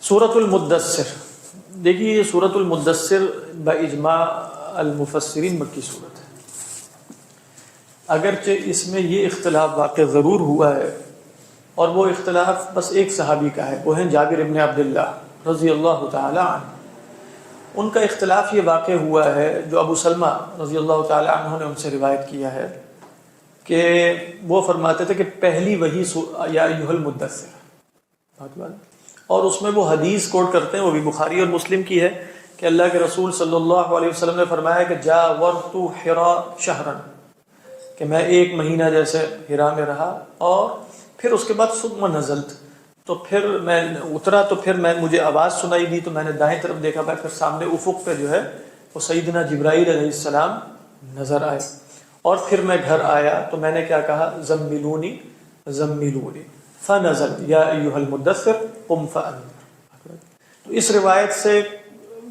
سورۃ المدثر، دیکھیے یہ سورۃ المدثر باجماع المفسرین مکی صورت ہے، اگرچہ اس میں یہ اختلاف واقع ضرور ہوا ہے، اور وہ اختلاف بس ایک صحابی کا ہے، وہ ہیں جابر ابن عبداللہ رضی اللہ تعالی عنہ۔ ان کا اختلاف یہ واقع ہوا ہے جو ابو سلمہ رضی اللہ تعالی عنہ نے ان سے روایت کیا ہے کہ وہ فرماتے تھے کہ پہلی وحی یا ایھا المدثر، اور اس میں وہ حدیث کوٹ کرتے ہیں، وہ بھی بخاری اور مسلم کی ہے کہ اللہ کے رسول صلی اللہ علیہ وسلم نے فرمایا کہ جاورت حرا شہرا، کہ میں ایک مہینہ جیسے حرا میں رہا، اور پھر اس کے بعد ثم نزلت، تو پھر میں اترا، تو پھر مجھے آواز سنائی دی، تو میں نے دائیں طرف دیکھا، پھر سامنے افق پہ جو ہے وہ سیدنا جبرائیل علیہ السلام نظر آئے، اور پھر میں گھر آیا تو میں نے کیا کہا، زملونی زملونی فنزل یا ایھا المدثر قم فانذر۔ تو اس روایت سے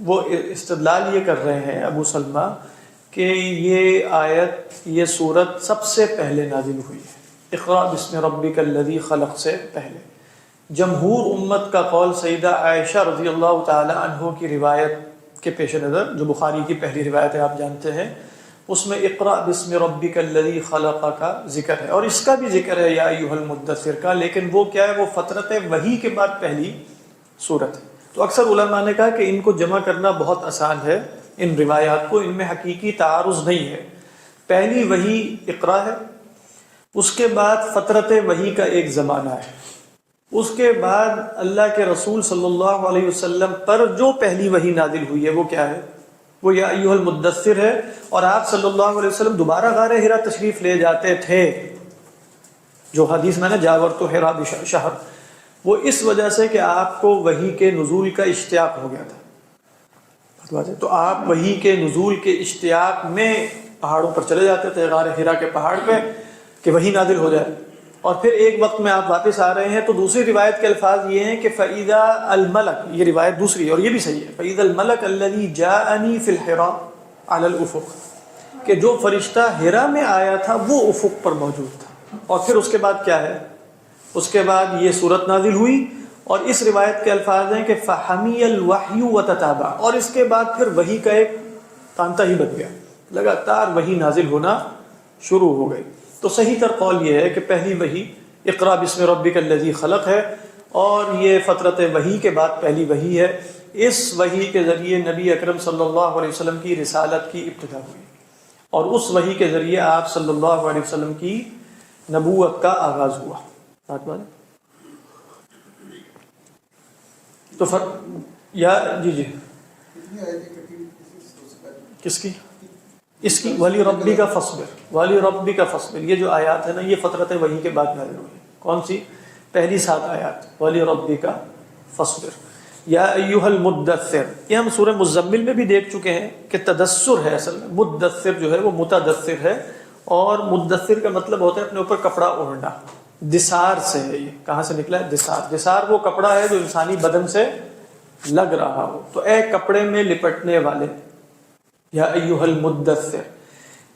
وہ استدلال یہ کر رہے ہیں ابو سلمہ کہ یہ آیت، یہ سورت سب سے پہلے نازل ہوئی ہے، اقرأ بسم ربک الذی خلق سے پہلے۔ جمہور امت کا قول سیدہ عائشہ رضی اللہ تعالی عنہ کی روایت کے پیش نظر، جو بخاری کی پہلی روایت ہے آپ جانتے ہیں، اس میں اقرأ بسم ربک الذی خلق کا ذکر ہے، اور اس کا بھی ذکر ہے یا ایھا المدثر کا، لیکن وہ کیا ہے، وہ فترت وحی کے بعد پہلی سورت ہے۔ تو اکثر علماء نے کہا کہ ان کو جمع کرنا بہت آسان ہے، ان روایات کو، ان میں حقیقی تعارض نہیں ہے۔ پہلی وحی اقرا ہے، اس کے بعد فترت وحی کا ایک زمانہ ہے، اس کے بعد اللہ کے رسول صلی اللہ علیہ وسلم پر جو پہلی وحی نازل ہوئی ہے وہ کیا ہے، وہ یا ایھا المدثر ہے، اور آپ صلی اللہ علیہ وسلم دوبارہ غار حرا تشریف لے جاتے تھے، جو حدیث میں نے جاورت حرا شہر، وہ اس وجہ سے کہ آپ کو وحی کے نزول کا اشتیاق ہو گیا تھا، تو آپ وحی کے نزول کے اشتیاق میں پہاڑوں پر چلے جاتے تھے، غار حرا کے پہاڑ پہ، کہ وحی نازل ہو جائے، اور پھر ایک وقت میں آپ واپس آ رہے ہیں تو دوسری روایت کے الفاظ یہ ہیں کہ فَإِذَا الْمَلَكُ، یہ روایت دوسری ہے اور یہ بھی صحیح ہے، فَإِذَا الْمَلَكَ الَّذِي جَاءَنِي فِي الْحِرَا عَلَى الْأُفُقِ، کہ جو فرشتہ حرا میں آیا تھا وہ افق پر موجود تھا۔ اور پھر اس کے بعد کیا ہے، اس کے بعد یہ سورت نازل ہوئی، اور اس روایت کے الفاظ ہیں کہ فَحَمِيَ الْوَحْيُ وَتَتَابَعَ، اور اس کے بعد پھر وحی کا ایک تانتا ہی بن گیا، لگاتار وحی نازل ہونا شروع ہو گئی۔ تو صحیح تر قول یہ ہے کہ پہلی وحی اقرأ بسم ربک الذی خلق ہے، اور یہ فترت وحی کے بعد پہلی وحی ہے۔ اس وحی کے ذریعے نبی اکرم صلی اللہ علیہ وسلم کی رسالت کی ابتدا ہوئی، اور اس وحی کے ذریعے آپ صلی اللہ علیہ وسلم کی نبوت کا آغاز ہوا۔ بات بات تو یا جی کس کی، اس کی ولی ربی کا فصبر، ولی ربی کا فصبر، یہ جو آیات ہے نا، یہ فترت وحی کے بعد نازل ہوئی۔ کون سی؟ پہلی 7 آیات، ولی ربی کا فصبر یا ایھا المدثر۔ یہ ہم سورہ مزمل میں بھی دیکھ چکے ہیں کہ تدثر ہے، اصل میں مدثر جو ہے وہ متدثر ہے، اور مدثر کا مطلب ہوتا ہے اپنے اوپر کپڑا اوڑھنا، دثار سے ہے، یہ کہاں سے نکلا ہے، دثار۔ دثار وہ کپڑا ہے جو انسانی بدن سے لگ رہا ہو، تو اے کپڑے میں لپٹنے والے، یا ایھا المدثر۔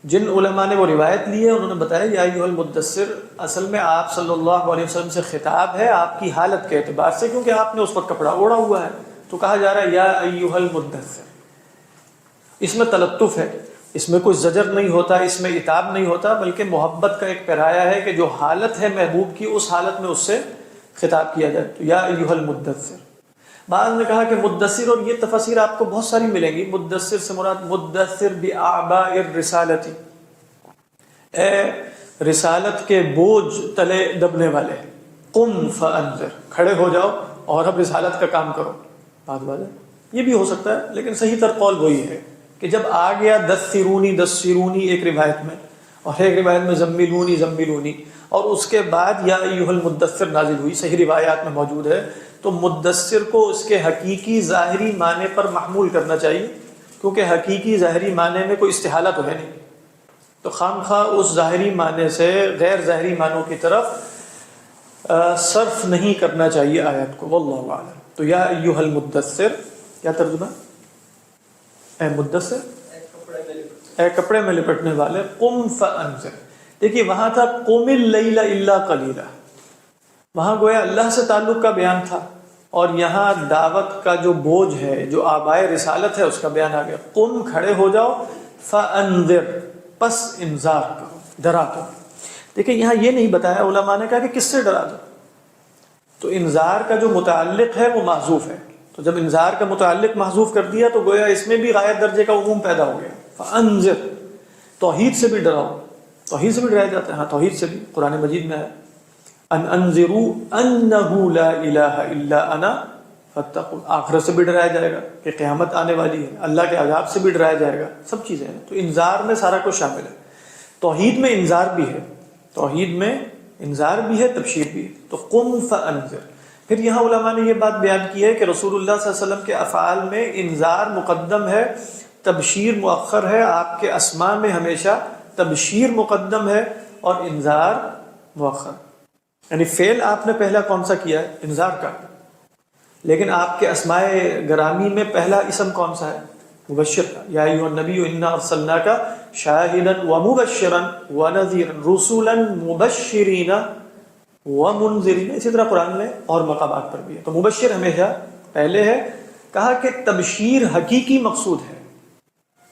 جن علماء نے وہ روایت لی ہے انہوں نے بتایا یا ایھا المدثر اصل میں آپ صلی اللہ علیہ وسلم سے خطاب ہے، آپ کی حالت کے اعتبار سے، کیونکہ آپ نے اس پر کپڑا اوڑھا ہوا ہے، تو کہا جا رہا ہے یا ایھا المدثر۔ اس میں تلطف ہے، اس میں کوئی زجر نہیں ہوتا، اس میں عتاب نہیں ہوتا، بلکہ محبت کا ایک پیرایا ہے کہ جو حالت ہے محبوب کی، اس حالت میں اس سے خطاب کیا جائے، تو یا ایھا المدثر۔ بعض نے کہا کہ مدثر، اور یہ تفاسیر آپ کو بہت ساری ملیں گی، مدثر سے مراد مدثر بأعباء الرسالۃ، اے رسالت کے بوجھ تلے دبنے والے، قم فانذر، کھڑے ہو جاؤ اور اب رسالت کا کام کرو۔ بات ہے، یہ بھی ہو سکتا ہے، لیکن صحیح تر قول وہی ہے کہ جب آ گیا دثرونی دثرونی ایک روایت میں، اور ایک روایت میں زملونی زملونی، اور اس کے بعد یا ایھا المدثر نازل ہوئی، صحیح روایات میں موجود ہے، تو مدثر کو اس کے حقیقی ظاہری معنی پر محمول کرنا چاہیے، کیونکہ حقیقی ظاہری معنی میں کوئی استحالہ تو ہے نہیں، تو خام خواہ اس ظاہری معنی سے غیر ظاہری معنوں کی طرف صرف نہیں کرنا چاہیے آیت کو، واللہ اعلم۔ تو یا ایھا المدثر، کیا ترجمہ؟ اے مدثر، اے کپڑے میں لپٹنے والے، قم فانذر۔ دیکھیے وہاں تھا قم اللیل الا قلیلا، وہاں گویا اللہ سے تعلق کا بیان تھا، اور یہاں دعوت کا جو بوجھ ہے، جو آبائے رسالت ہے، اس کا بیان آ گیا. قم کھڑے ہو جاؤ، فانذر پس انذار کرو، ڈرا کرو. دیکھیں یہاں یہ نہیں بتایا علماء نے کہا کہ کس سے ڈرا دو، تو انذار کا جو متعلق ہے وہ محذوف ہے. تو جب انذار کا متعلق محذوف کر دیا تو گویا اس میں بھی غائب درجے کا عموم پیدا ہو گیا. فانذر توحید سے بھی ڈراؤ، توحید سے بھی ڈرایا جاتا ہے. ہاں توحید سے بھی قرآن مجید میں ہے ان انذروا انہ لا الہ الا انا فاتقون. آخرت سے بھی ڈرایا جائے گا کہ قیامت آنے والی ہے، اللہ کے عذاب سے بھی ڈرایا جائے گا، سب چیزیں ہیں. تو انذار میں سارا کچھ شامل ہے. توحید میں انذار بھی ہے، توحید میں انذار بھی ہے، تبشیر بھی ہے. تو قم فانذر. پھر یہاں علماء نے یہ بات بیان کی ہے کہ رسول اللہ صلی اللہ علیہ وسلم کے افعال میں انذار مقدم ہے، تبشیر مؤخر ہے. آپ کے اسماء میں ہمیشہ تبشیر مقدم ہے اور انذار مؤخر. یعنی فعل آپ نے پہلا کون سا کیا ہے؟ انذار کا. لیکن آپ کے اسماء گرامی میں پہلا اسم کون سا ہے؟ مبشر کا. یا ایھا النبی انا ارسلناک شاہدا ومبشرا ونذیرا رسلا مبشرین ومنذرین. اسی طرح قرآن میں اور مقامات پر بھی ہے. تو مبشر ہمیشہ پہلے ہے. کہا کہ تبشیر حقیقی مقصود ہے،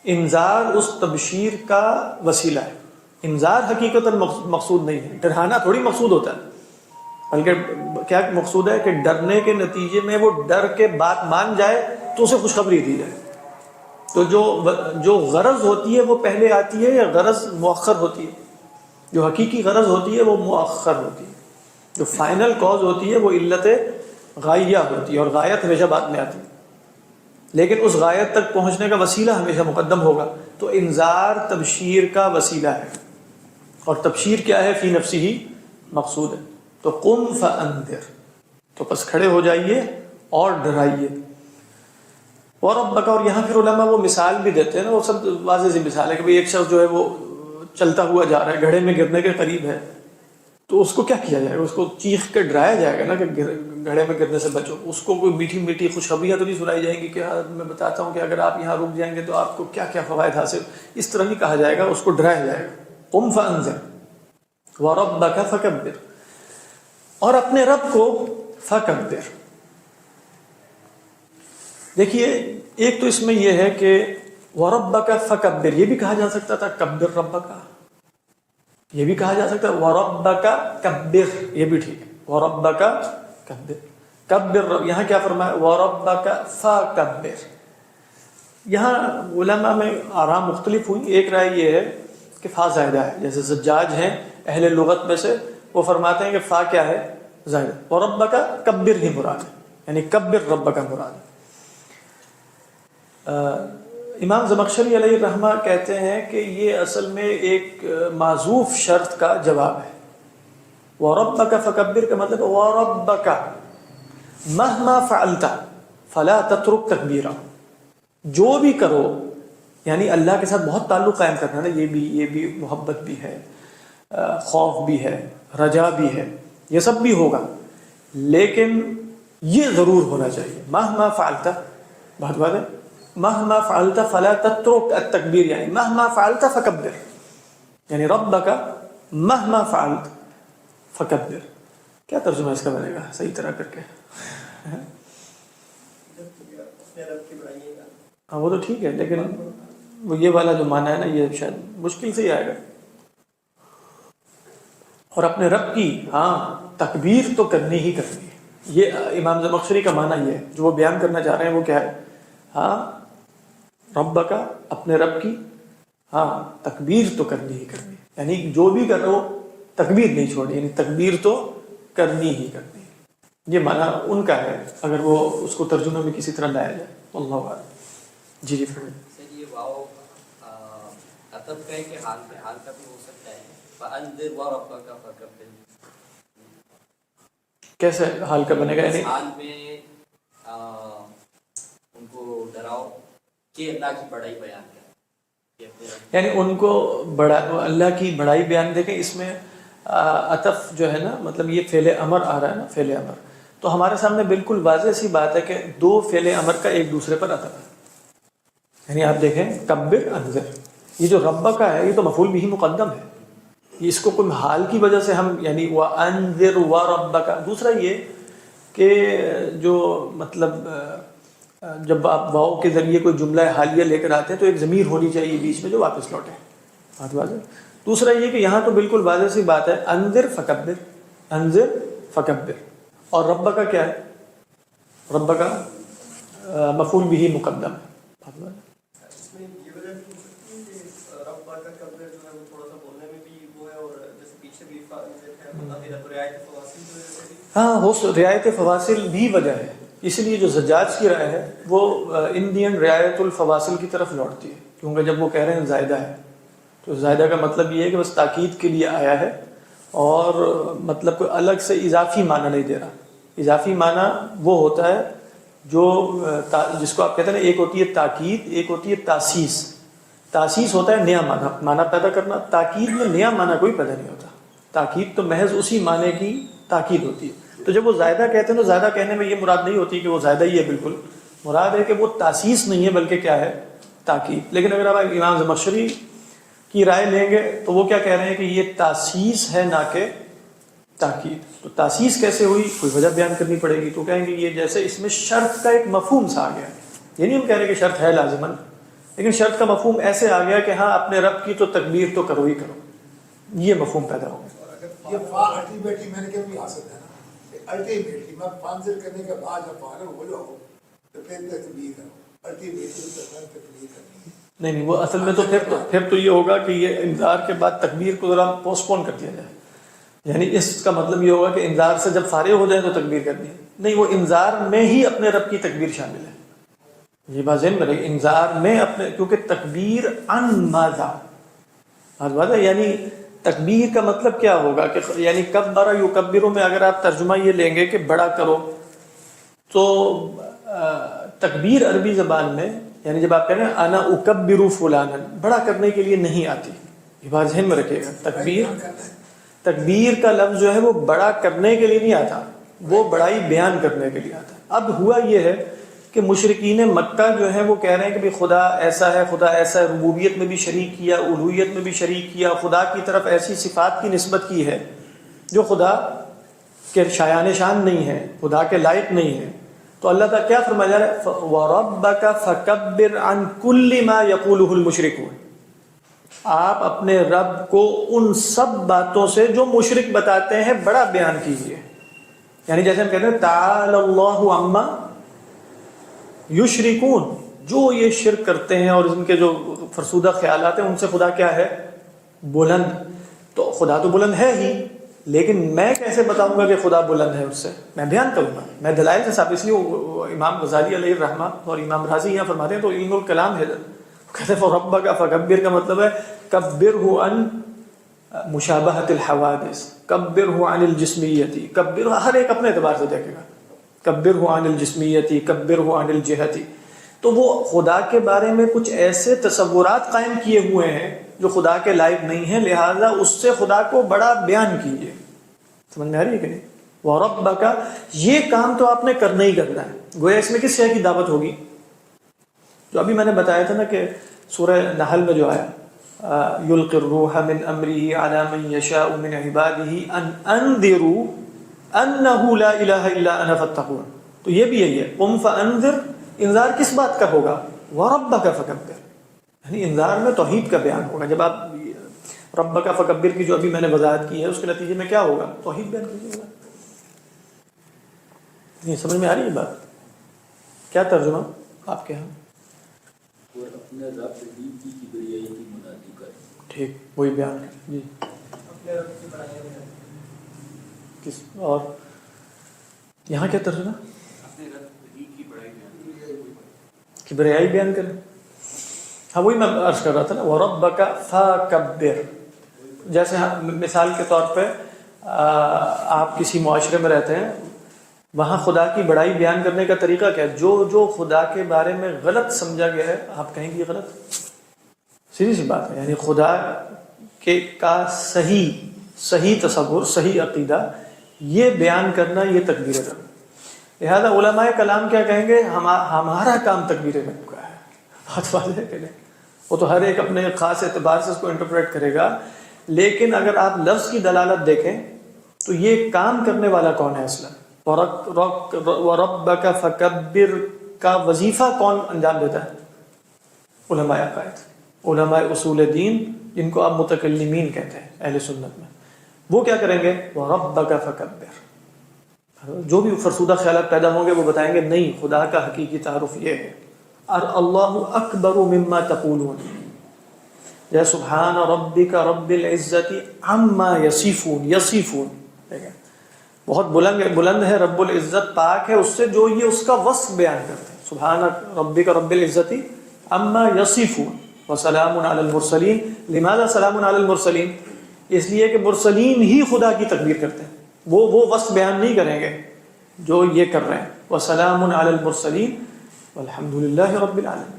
انذار اس تبشیر کا وسیلہ ہے. انذار حقیقتاً مقصود نہیں ہے، ڈرانا تھوڑی مقصود ہوتا ہے. بلکہ کیا مقصود ہے کہ ڈرنے کے نتیجے میں وہ ڈر کے بات مان جائے تو اسے خوشخبری دی جائے. تو جو غرض ہوتی ہے وہ پہلے آتی ہے یا غرض مؤخر ہوتی ہے؟ جو حقیقی غرض ہوتی ہے وہ مؤخر ہوتی ہے. جو فائنل کاز ہوتی ہے وہ علت غائیہ ہوتی ہے، اور غایت ہمیشہ بعد میں آتی ہے. لیکن اس غایت تک پہنچنے کا وسیلہ ہمیشہ مقدم ہوگا. تو انذار تبشیر کا وسیلہ ہے، اور تبشیر کیا ہے؟ فی نفسی ہی مقصود ہے. تو قم فانذر، تو پس کھڑے ہو جائیے اور ڈرائیے. وربک، اور یہاں پھر علماء وہ مثال بھی دیتے ہیں نا، وہ سب واضح سی مثال ہے کہ ایک شخص جو ہے وہ چلتا ہوا جا رہا ہے، گڑھے میں گرنے کے قریب ہے، تو اس کو کیا کیا جائے گا؟ اس کو چیخ کے ڈرایا جائے گا نا کہ گڑھے میں گرنے سے بچو. اس کو کوئی میٹھی میٹھی خوشخبریاں تو نہیں سنائی جائیں گی کہ میں بتاتا ہوں کہ اگر آپ یہاں رک جائیں گے تو آپ کو کیا کیا فوائد حاصل. اس طرح نہیں کہا جائے گا، اس کو ڈرایا جائے گا. قم فانذر وربک فکبر، اور اپنے رب کو فکبر. دیکھیے ایک تو اس میں یہ ہے کہ وربک فکبر، یہ بھی کہا جا سکتا تھا کبر ربک، یہ بھی کہا جا سکتا ہے وربک کبر، یہ بھی ٹھیک ہے. وربک کبر، کبر. یہاں کیا فرمایا؟ وربک فکبر. یہاں علماء میں آراء مختلف ہوئی. ایک رائے یہ ہے کہ فا زائدہ ہے، جیسے زجاج ہیں اہل لغت میں سے، وہ فرماتے ہیں کہ فا کیا ہے؟ زائدہ. وربک کبر ہی مراد ہے، یعنی کبر ربک مراد ہے. امام زمخشری علیہ الرحمہ کہتے ہیں کہ یہ اصل میں ایک معذوف شرط کا جواب ہے. وَرَبَّكَ فَكَبِّرْ کا مطلب وَرَبَّكَ مَهْمَا فَعَلْتَ فَلَا تَتْرُكْ تَكْبِيرًا، جو بھی کرو، یعنی اللہ کے ساتھ بہت تعلق قائم کرنا ہے. یہ بھی محبت بھی ہے، خوف بھی ہے، رجا بھی ہے، یہ سب بھی ہوگا، لیکن یہ ضرور ہونا چاہیے. مَهْمَا فَعَلْتَ، بہت بات ہے. مہما فعلت فلا تترك التکبیر، یعنی مہما فعلت فکبر، یعنی ربک مہما فعلت فکبر. کیا ترجمہ اس کا بنے گا صحیح طرح کر کے؟ ہاں وہ تو ٹھیک ہے، لیکن وہ یہ والا جو معنی ہے نا، یہ شاید مشکل سے ہی آئے گا. اور اپنے رب کی ہاں تکبیر تو کرنی ہی کرنی ہے. یہ امام زمخشری کا معنی یہ ہے جو وہ بیان کرنا چاہ رہے ہیں. وہ کیا ہے؟ ہاں رب کا، اپنے رب کی ہاں تکبیر تو کرنی ہی کرنی، یعنی جو بھی کرو تکبیر نہیں چھوڑنی، یعنی تکبیر تو کرنی ہی کرنی. یہ معنی ان کا ہے اگر وہ اس کو ترجمے میں کسی طرح لایا جائے. اللہ اعلم. جی جی سر یہ واو عطف کا ہے کہ حال کا، حال کا بھی ہو سکتا ہے. فانذر وربک فکبر کیسے حال کا بنے گا؟ یعنی حال میں ان کو ڈراؤ کہ اللہ کی بڑائی بیان کریں، یعنی ان کو بڑا اللہ کی بڑائی بیان. دیکھیں اس میں عطف جو ہے نا، مطلب یہ فعل امر آ رہا ہے نا، فعل امر. تو ہمارے سامنے بالکل واضح سی بات ہے کہ دو فعل امر کا ایک دوسرے پر عطف ہے. یعنی آپ دیکھیں کبر انذر، یہ جو رب کا ہے یہ تو مفعول بھی مقدم ہے. اس کو کوئی حال کی وجہ سے ہم یعنی وَأَنذِرْ وَرَبَّكَ. دوسرا یہ کہ جو مطلب جب آپ واؤ کے ذریعے کوئی جملہ حالیہ لے کر آتے ہیں تو ایک ضمیر ہونی چاہیے بیچ میں جو واپس لوٹے. بات واضح. دوسرا یہ کہ یہاں تو بالکل واضح سی بات ہے، انذر فکبر، انذر فکبر. اور رب کا کیا ہے؟ رب کا مفعول بھی مقدم ہے. بات واضح. اس میں یہ وجہ رب کا قبر جو ہے وہ تھوڑا سا بولنے میں بھی وہ ہے، اور جیسے پیچھے بھی رعایت فواصل کی وجہ سے بھی. ہاں، ہو رعایت فواصل بھی وجہ ہے. اس لیے جو زجاج کی رائے ہے وہ ان دی اینڈ رعایت الفواصل کی طرف لوٹتی ہے، کیونکہ جب وہ کہہ رہے ہیں زائدہ ہے تو زائدہ کا مطلب یہ ہے کہ بس تاکید کے لیے آیا ہے، اور مطلب کوئی الگ سے اضافی معنی نہیں دے رہا. اضافی معنی وہ ہوتا ہے جو جس کو آپ کہتے ہیں نا، ایک ہوتی ہے تاکید، ایک ہوتی ہے تاسیس. تاسیس ہوتا ہے نیا معنی پیدا کرنا، تاکید میں نیا معنی کوئی پیدا نہیں ہوتا. تاکید تو محض اسی معنی کی تاکید ہوتی ہے. تو جب وہ زائدہ کہتے ہیں تو زائدہ کہنے میں یہ مراد نہیں ہوتی کہ وہ زائدہ ہی ہے، بالکل مراد ہے کہ وہ تاسیس نہیں ہے بلکہ کیا ہے؟ تاکید. لیکن اگر آپ امام زمخشری کی رائے لیں گے تو وہ کیا کہہ رہے ہیں کہ یہ تاسیس ہے نہ کہ تاکید. تو تاسیس کیسے ہوئی؟ کوئی وجہ بیان کرنی پڑے گی. تو کہیں گے یہ جیسے اس میں شرط کا ایک مفہوم سا آ گیا. یہ نہیں ہم کہہ رہے کہ شرط ہے لازماً، لیکن شرط کا مفہوم ایسے آ گیا کہ ہاں اپنے رب کی تو تکبیر تو کرو ہی کرو، یہ مفہوم پیدا ہو گیا. یہ فا الٹیمیٹلی میں نے کبھی آ سکتا ہے نا، الٹیمیٹلی میں فانزل کرنے کے بعد جب فارغ ہو جاؤ تو پھر تکبیر کرو. الٹیمیٹلی تکبیر کرنی ہے. نہیں وہ اصل میں تو پھر تو یہ ہوگا کہ یہ انذار کے بعد تکبیر کو ذرا پوسٹ پون کر دیا جائے. یعنی اس کا مطلب یہ ہوگا کہ انذار سے جب فارغ ہو جائے تو تکبیر کرنی ہے. نہیں، وہ انذار میں ہی اپنے رب کی تکبیر شامل ہے. یہ بات ذہن میں رہے، انذار میں اپنے، کیونکہ تکبیر ان ماذا، بات ہے. یعنی تکبیر کا مطلب کیا ہوگا کہ یعنی کبر یکبروا میں اگر آپ ترجمہ یہ لیں گے کہ بڑا کرو، تو تکبیر عربی زبان میں یعنی جب آپ کہہ رہے ہیں انا اکبر فلانا، بڑا کرنے کے لیے نہیں آتی. یہ بات ذہن میں رکھیے گا. تکبیر کا لفظ جو ہے وہ بڑا کرنے کے لیے نہیں آتا، وہ بڑائی بیان کرنے کے لیے آتا ہے. اب ہوا یہ ہے کہ مشرکین مکہ جو ہیں وہ کہہ رہے ہیں کہ بھی خدا ایسا ہے، خدا ایسا ہے، ربوبیت میں بھی شریک کیا، الوہیت میں بھی شریک کیا، خدا کی طرف ایسی صفات کی نسبت کی ہے جو خدا کے شایان شان نہیں ہے، خدا کے لائق نہیں ہے. تو اللہ تعالیٰ کیا فرمایا جا رہا ہے؟ وَرَبَّكَ فَكَبِّرْ عَنْ كُلِّ مَا يَقُولُهُ الْمُشْرِكُونَ. آپ اپنے رب کو ان سب باتوں سے جو مشرک بتاتے ہیں بڑا بیان کیجیے. یعنی جیسے ہم کہتے ہیں تعالی اللہ عما یشرکون، جو یہ شرک کرتے ہیں اور ان کے جو فرسودہ خیالات ہیں ان سے خدا کیا ہے؟ بلند. تو خدا تو بلند ہے ہی، لیکن میں کیسے بتاؤں گا کہ خدا بلند ہے؟ اس سے میں بیان کروں گا، میں دلائل سے ثابت. اس لیے امام غزالی علیہ الرحمہ اور امام رازی یہاں فرماتے ہیں تو علم الکلام ہے. کہتے ہیں رب کا فکبر کا مطلب ہے کبرہ عن مشابہت الحوادث، کبرہ عن الجسمیتی، کبرہ ہر ایک اپنے اعتبار سے دیکھے گا. کبرہ عن الجسمیتی، کبرہ عن الجہتی. تو وہ خدا کے بارے میں کچھ ایسے تصورات قائم کیے ہوئے ہیں جو خدا کے لائق نہیں ہیں، لہذا اس سے خدا کو بڑا بیان کیجیے. سمجھ میں آ رہی ہے کہ نہیں؟ وَرَبَّكَ، یہ کام تو آپ نے کرنا ہی کرنا ہے. گویا اس میں کس شے کی دعوت ہوگی؟ جو ابھی میں نے بتایا تھا نا کہ سورہ نحل میں جو آیا یلقی الروح من امرہ علی من یشاء من عبادہ ان انذروا انہ لا الہ الا انا فاتقون. تو یہ بھی یہی ہے، قم فانذر. انذار کس بات کا ہوگا؟ وربک فکبر، یعنی انذار میں توحید کا بیان ہوگا. جب آپ رب کا فکبر کی جو ابھی میں نے وضاحت کی ہے اس کے نتیجے میں کیا ہوگا؟ توحید بیان کیجیے گا. یہ سمجھ میں آ رہی ہے بات؟ کیا ترجمہ آپ کے ہاں؟ اور اپنے رب کی کبریائی کی منادی کریں. ٹھیک، وہی بیان ہے جی. اپنے رب کی بڑائی میں کس اور یہاں کیا ترجمہ؟ اپنے رب کی بڑائی کبریائی بیان کریں. ہاں وہی میں عرض کر رہا تھا نا، وَرَبَّكَ فَكَبِّرْ. جیسے مثال کے طور پہ آپ کسی معاشرے میں رہتے ہیں، وہاں خدا کی بڑائی بیان کرنے کا طریقہ کیا ہے؟ جو خدا کے بارے میں غلط سمجھا گیا ہے آپ کہیں گے یہ غلط. سیدھی سی بات ہے، یعنی خدا کے کا صحیح تصور، صحیح عقیدہ یہ بیان کرنا، یہ تکبیر رب. لہذا علماء کلام کیا کہیں گے؟ ہمارا کام تکبیر رب کا ہے. بات واضح ہے کہ نہیں؟ وہ تو ہر ایک اپنے خاص اعتبار سے اس کو انٹرپریٹ کرے گا، لیکن اگر آپ لفظ کی دلالت دیکھیں تو یہ کام کرنے والا کون ہے اصلا؟ وَرَبَّكَ فَكَبِّرْ کا وظیفہ کون انجام دیتا ہے؟ علماء عقائد، علماء اصول دین، جن کو آپ متکلمین کہتے ہیں اہل سنت میں. وہ کیا کریں گے؟ وَرَبَّكَ فَكَبِّرْ. جو بھی فرسودہ خیالات پیدا ہوں گے وہ بتائیں گے نہیں، خدا کا حقیقی تعارف یہ ہے اللہ اکبر مما تقولون، یا سبحان ربک رب العزت عما یصفون. یصفون بہت بلند ہے، رب العزت پاک ہے اس سے جو یہ اس کا وصف بیان کرتے ہیں. سبحان ربک رب العزت عما یصفون وسلام علی المرسلین. لماذا سلام علی المرسلین؟ اس لیے کہ مرسلین ہی خدا کی تکبیر کرتے ہیں، وہ وصف بیان نہیں کریں گے جو یہ کر رہے ہیں. وسلام علی المرسلین والحمد للہ رب العالمین.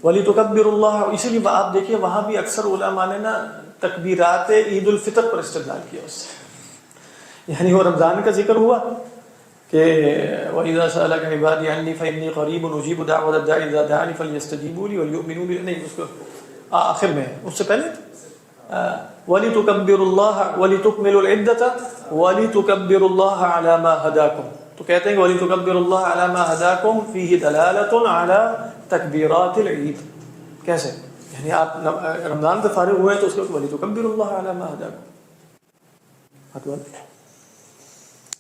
وَلِتُكَبِّرُ اللَّهَ. اسی لیے آپ دیکھیے وہاں بھی اکثر علماء نے نا تکبیرات عید الفطر پر استدلال کیا اس سے. یعنی وہ رمضان کا ذکر ہوا کہ وَإِذَا سَأَلَكَ عِبَادِي عَنِّي فَإِنِّي قَرِيبٌ أُجِيبُ دَعْوَةَ الدَّاعِ إِذَا دَعَانِ فَلْيَسْتَجِيبُوا لِي وَلْيُؤْمِنُوا بِي. نہیں، اس کو آخر میں ہے، اس سے پہلے وَلِتُكَبِّرُ اللَّهَ وَلِتُكْمِلُوا الْعِدَّةَ وَلِتُكَبِّرُوا اللَّهَ عَلَى مَا هَدَاكُمْ. تو کہتے ہیں وَلِتُكَبِّرُوا اللَّهَ عَلَى مَا هَدَاكُمْ فِيهِ دَلَالَةٌ عَلى تکبیرات العید. کیسے؟ یعنی آپ رمضان سے فارغ ہوئے تو اس کے وَلِتُكَبِّرُوا اللَّهَ عَلَى مَا هَدَاكُمْ.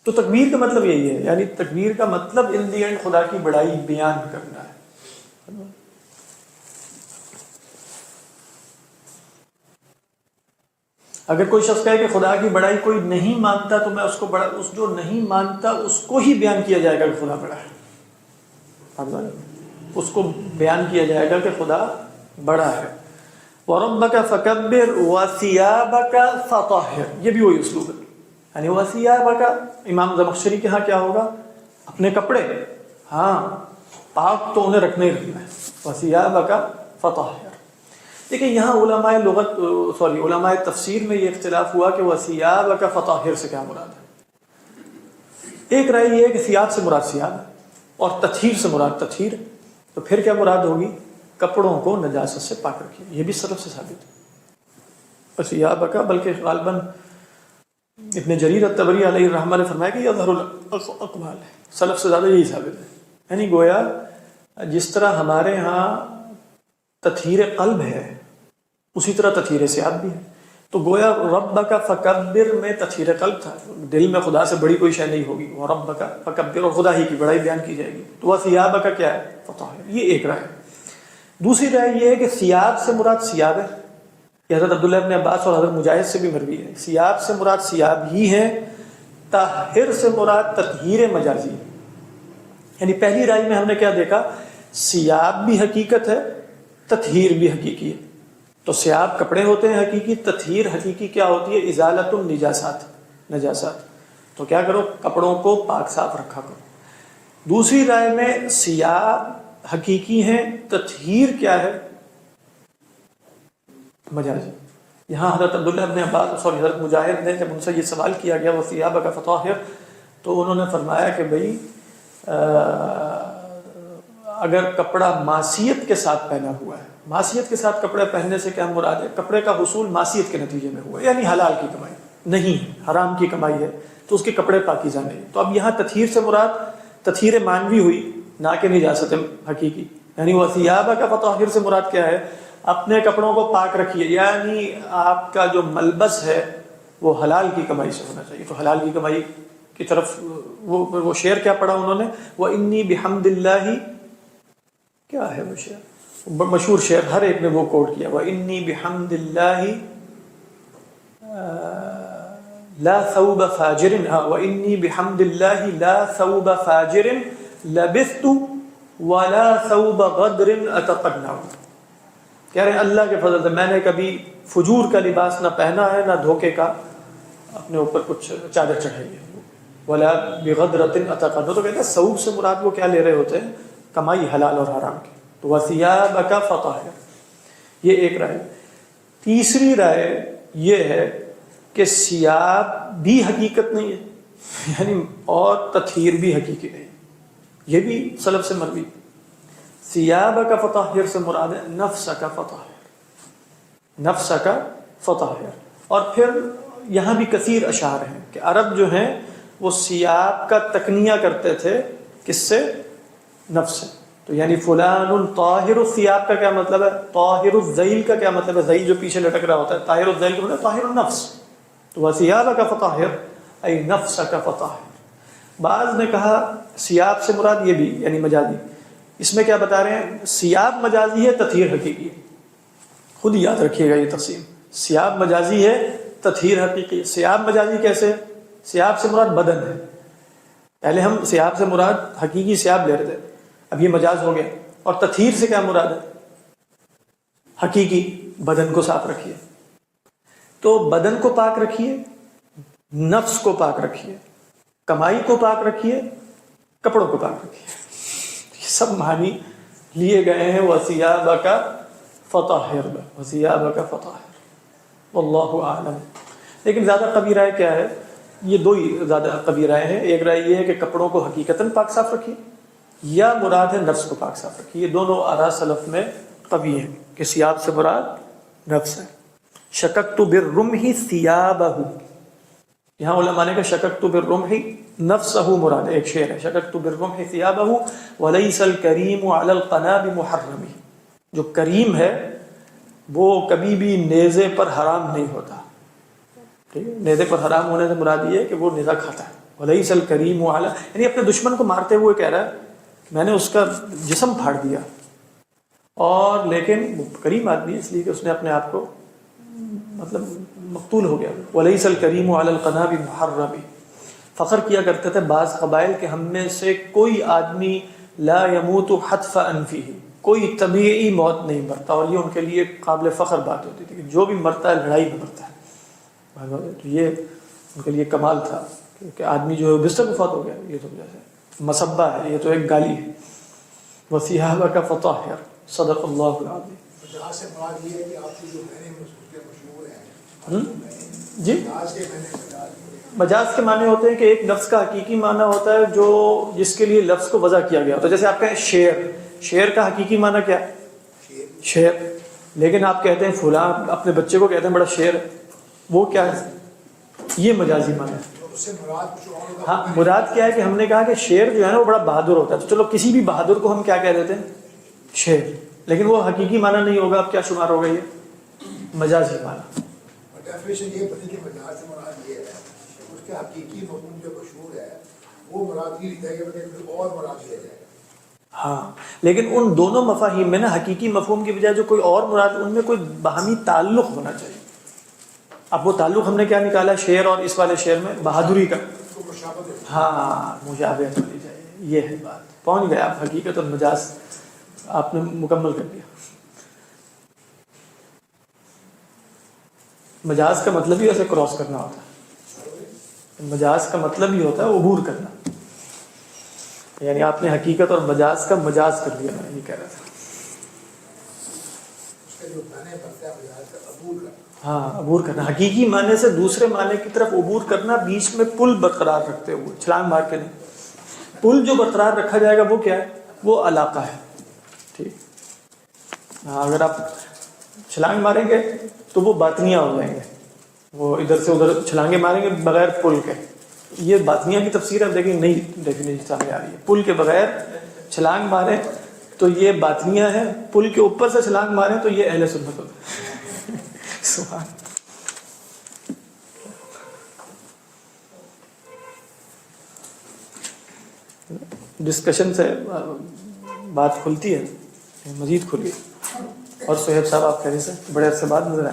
تو تکبیر کا مطلب یہی ہے، یعنی تکبیر کا مطلب ان دی اینڈ خدا کی بڑائی بیان کرنا ہے. اگر کوئی شخص کہے کہ خدا کی بڑائی کوئی نہیں مانتا تو میں اس کو بڑا، اس جو نہیں مانتا اس کو ہی بیان کیا جائے گا کہ خدا بڑا ہے. اس کو بیان کیا جائے گا کہ خدا بڑا ہے. وَرَبَّكَ فَكَبِّرْ وَثِيَابَكَ فَطَهِّرْ. یہ بھی وہی اسلوب ہے. یعنی وَثِيَابَكَ امام زمخشری کے ہاں کیا ہوگا؟ اپنے کپڑے، ہاں پاک تو انہیں رکھنا ہی رکھنا ہے. وَثِيَابَكَ فَطَهِّرْ. دیکھیں یہاں علماء تفسیر میں یہ اختلاف ہوا کہ وَثِيَابَكَ فَطَهِّرْ سے کیا مراد ہے. ایک رائے یہ ہے کہ ثیاب سے مراد ثیاب ہے اور تطہیر سے مراد تطہیر. تو پھر کیا مراد ہوگی؟ کپڑوں کو نجاست سے پاک رکھیے. یہ بھی سلف سے ثابت ہے. وَثِيَابَكَ بلکہ غالباً ابن جریر الطبری علیہ الرحمہ نے فرمایا کہ یہ اظہر الاقوال ہے، سلف سے زیادہ یہی ثابت ہے. یعنی گویا جس طرح ہمارے ہاں تطہیر قلب ہے اسی طرح تطہیر ثیاب بھی ہے. تو گویا ربک فکبر میں تطہیر قلب تھا، دل میں خدا سے بڑی کوئی شے نہیں ہوگی. وہ ربک فکبر اور خدا ہی کی بڑائی بیان کی جائے گی. تو وہ ثیابک کیا ہے؟ فطہر. یہ ایک رائے. دوسری رائے یہ ہے کہ ثیاب سے مراد ثیاب ہے. یہ حضرت عبداللہ ابن عباس اور حضرت مجاہد سے بھی مروی ہے. ثیاب سے مراد ثیاب ہی ہے، طاہر سے مراد تطہیر مجازی. یعنی پہلی رائے میں ہم نے کیا دیکھا؟ ثیاب بھی حقیقت ہے، تطہیر بھی حقیقی ہے. تو ثیاب کپڑے ہوتے ہیں حقیقی، تطہیر حقیقی کیا ہوتی ہے؟ ازالۃ النجاسات، نجاسات. تو کیا کرو؟ کپڑوں کو پاک صاف رکھا کرو. دوسری رائے میں ثیاب حقیقی ہیں، تطہیر کیا ہے؟ مجازی. یہاں حضرت عبداللہ ابن عباس اور حضرت مجاہد نے جب ان سے یہ سوال کیا گیا وَثِيَابَكَ فَطَهِّرْ، تو انہوں نے فرمایا کہ بھئی اگر کپڑا معصیت کے ساتھ پہنا ہوا ہے، معصیت کے ساتھ کپڑے پہننے سے کیا مراد ہے؟ کپڑے کا حصول معصیت کے نتیجے میں ہوا ہے، یعنی حلال کی کمائی نہیں، حرام کی کمائی ہے، تو اس کے کپڑے پاکیزہ نہیں. تو اب یہاں تطہیر سے مراد تطہیر معنوی ہوئی، نہ کہ نجاست حقیقی. یعنی وَثِيَابَكَ فَطَهِّرْ سے مراد کیا ہے؟ اپنے کپڑوں کو پاک رکھیے، یعنی آپ کا جو ملبس ہے وہ حلال کی کمائی سے ہونا چاہیے. تو حلال کی کمائی کی طرف وہ شعر کیا پڑھا انہوں نے؟ وَإِنِّي بِحَمْدِ اللَّهِ، کیا ہے وہ شعر؟ مشہور شعر، ہر ایک نے وہ کوٹ کیا. وَإِنِّي بِحَمْدِ اللَّهِ لَا ثَوْبَ فَاجِرٍ، وَإِنِّي بِحَمْدِ اللَّهِ لَا ثَوْبَ فَاجِرٍ لَبِثْتُ وَلَا ثَوْبَ غَدْرٍ أَتَقَنَّعُ. کہہ رہے ہیں اللہ کے فضل سے میں نے کبھی فجور کا لباس نہ پہنا ہے، نہ دھوکے کا اپنے اوپر کچھ چادر چڑھائی ہے. ولا بغدرۃ اتقن. تو کہتے ہیں ثوب سے مراد وہ کیا لے رہے ہوتے ہیں؟ کمائی حلال اور حرام کی. تو وثیابک فطہر، یہ ایک رائے. تیسری رائے یہ ہے کہ ثیاب بھی حقیقت نہیں ہے، یعنی اور تطہیر بھی حقیقی نہیں. یہ بھی سلف سے مروی. ثیابک فطہر سے مراد ہے نفسک فطہر، نفسک فطہر. اور پھر یہاں بھی کثیر اشعار ہیں کہ عرب جو ہیں وہ ثیاب کا تکنیہ کرتے تھے، کس سے؟ نفس سے. تو یعنی فلان طاہر الثیاب کا کیا مطلب ہے؟ طاہر الذیل کا کیا مطلب ہے؟ ذیل جو پیچھے لٹک رہا ہوتا ہے، طاہر الذیل کا مطلب طاہر النفس. تو وَثِيَابَكَ فَطَهِّرْ ای نفسک فطاہر. بعض نے کہا ثیاب سے مراد یہ بھی یعنی مجازی. اس میں کیا بتا رہے ہیں؟ ثیاب مجازی ہے، تطہیر حقیقی ہے. خود یاد رکھیے گا یہ تقسیم. ثیاب مجازی ہے، تطہیر حقیقی ہے. ثیاب مجازی کیسے؟ ثیاب سے مراد بدن ہے. پہلے ہم ثیاب سے مراد حقیقی ثیاب لے رہے تھے، اب یہ مجاز ہو گیا. اور تطہیر سے کیا مراد ہے؟ حقیقی بدن کو صاف رکھیے. تو بدن کو پاک رکھیے، نفس کو پاک رکھیے، کمائی کو پاک رکھیے، کپڑوں کو پاک رکھیے. یہ سب معنی لیے گئے ہیں وَثِيَابَكَ فَطَهِّرْ، وَثِيَابَكَ فَطَهِّرْ. واللہ اعلم. لیکن زیادہ قوی رائے کیا ہے؟ یہ دو ہی زیادہ قوی رائے ہیں. ایک رائے یہ ہے کہ کپڑوں کو حقیقتاً پاک صاف رکھیے، یا مراد ہے نفس کو پاک صاف رکھیے. یہ دونوں آراء سلف میں قوی ہیں کہ ثیاب سے مراد نفس ہے. شککت بالرمح ثیابہ، یہاں علماء نے کہا شککت بالرمح نفسہ مراد ہے. ایک شعر ہے شککت بالرمح ثیابہ ولیس الکریم علی القنا بمحرم. جو کریم ہے وہ کبھی بھی نیزے پر حرام نہیں ہوتا. ٹھیک ہے، نیزے پر حرام ہونے سے مراد یہ ہے کہ وہ نیزہ کھاتا ہے. ولیس الکریم علی، یعنی اپنے دشمن کو مارتے ہوئے کہہ رہا ہے میں نے اس کا جسم پھاڑ دیا، اور لیکن وہ کریم آدمی اس لیے کہ اس نے اپنے آپ کو مطلب مقتول ہو گیا. ولیس الکریم علی القنا بمحرم. فخر کیا کرتے تھے بعض قبائل کہ ہم میں سے کوئی آدمی لا یموت حتف انفہ، کوئی طبیعی موت نہیں مرتا. اور یہ ان کے لیے قابل فخر بات ہوتی تھی کہ جو بھی مرتا ہے لڑائی میں مرتا ہے. تو یہ ان کے لیے کمال تھا کہ آدمی جو ہے بستر وفات ہو گیا. یہ تو جیسے مسبہ ہے، یہ تو ایک گالی ہے. وَثِيَابَكَ فَطَهِّرْ. صدق اللہ العظیم. مجاز سے مراد یہ ہے کہ آپ کی جو معنی مشہور ہیں جی، مجاز کے معنی مجاز کے معنی ہوتے ہیں کہ ایک لفظ کا حقیقی معنی ہوتا ہے جو جس کے لیے لفظ کو وضع کیا گیا ہوتا ہے. جیسے آپ کہیں شعر، شعر کا حقیقی معنی کیا ہے؟ شعر. لیکن آپ کہتے ہیں فلاں اپنے بچے کو کہتے ہیں بڑا شعر ہے، وہ کیا ہے؟ یہ مجازی معنی ہے. اس سے مراد کچھ اور ہوگا. ہاں، مراد کیا ہے کہ ہم نے کہا کہ شعر جو ہے نا وہ بڑا بہادر ہوتا ہے. تو چلو کسی بھی بہادر کو ہم کیا کہہ دیتے ہیں؟ شعر. لیکن وہ حقیقی معنی نہیں ہوگا. اب کیا شمار ہوگا؟ یہ مجازی معنی. ڈیفینیشن یہ بنی کہ مجاز سے مراد یہ ہے کہ اس کے حقیقی مفہوم جو مشہور ہے وہ مراد ہی لکھا گیا بلکہ اور مراد لیا جائے. ہاں، لیکن ان دونوں مفاہیم میں نا حقیقی مفہوم کی بجائے جو کوئی اور مراد، ان میں کوئی باہمی تعلق ہونا چاہیے. اب وہ تعلق ہم نے کیا نکالا شعر اور اس والے شعر میں؟ بہادری کا. اس کو مشابہت ہے. ہاں، مشابہت ہونی چاہیے. یہ ہے بات. پہنچ گئے آپ. حقیقت اور مجاز آپ نے مکمل کر دیا. مجاز کا مطلب ہی ایسے کراس کرنا ہوتا ہے. مجاز کا مطلب ہی ہوتا ہے عبور کرنا. یعنی آپ نے حقیقت اور مجاز کا مجاز کر دیا. میں یہ کہہ رہا تھا. اس کا جو معنی بنتا ہے مجاز کا عبور کرنا. ہاں، عبور کرنا. حقیقی معنی سے دوسرے معنی کی طرف عبور کرنا، بیچ میں پل برقرار رکھتے ہوئے، چھلانگ مار کے نہیں. پل جو برقرار رکھا جائے گا وہ کیا ہے؟ وہ علاقہ ہے. ٹھیک. ہاں، اگر آپ چھلانگ ماریں گے تو وہ باطنیہ ہو جائیں گے. وہ ادھر سے ادھر چھلانگیں ماریں گے بغیر پل کے. یہ باطنیہ کی تفسیر ہے، لیکن نئی ڈیفینیشن سامنے آ رہی ہے. پل کے بغیر چھلانگ ماریں تو یہ باطنیہ ہے، پل کے اوپر سے چھلانگ ماریں تو یہ اہل سنت ہوتا ہے. سبحان. ڈسکشن سے بات کھلتی ہے، مزید کھلی. اور صہیب صاحب آپ خیریت سے؟ بڑے عرصے بعد نظر آئے.